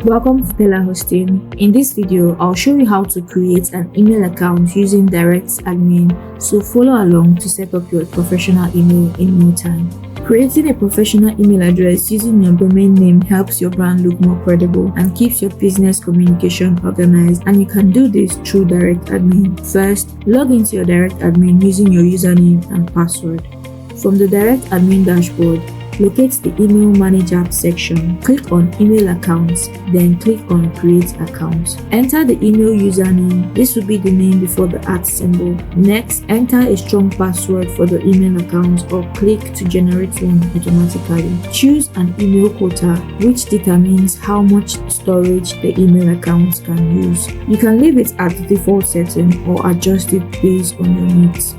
Welcome to Stellar Hosting. In this video, I'll show you how to create an email account using DirectAdmin, so follow along to set up your professional email in no time. Creating a professional email address using your domain name helps your brand look more credible and keeps your business communication organized, and you can do this through DirectAdmin. First, log into your DirectAdmin using your username and password. From the DirectAdmin dashboard, locate the Email Manager section. Click on Email Accounts, then click on Create Account. Enter the email username. This will be the name before the @ symbol. Next, enter a strong password for the email account or click to generate one automatically. Choose an email quota, which determines how much storage the email account can use. You can leave it at the default setting or adjust it based on your needs.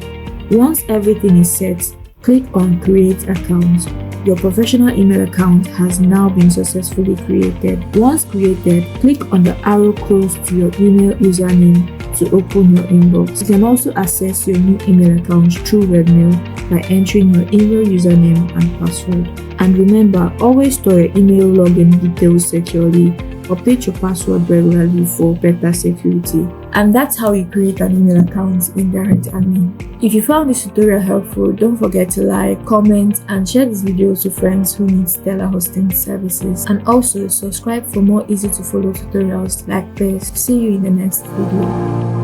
Once everything is set, click on Create Account. Your professional email account has now been successfully created. Once created, click on the arrow close to your email username to open your inbox. You can also access your new email account through webmail by entering your email username and password. And remember, always store your email login details securely. Update your password regularly for better security. And that's how you create an email account in DirectAdmin. If you found this tutorial helpful, don't forget to like, comment, and share this video to friends who need stellar hosting services. And also subscribe for more easy to follow tutorials like this. See you in the next video.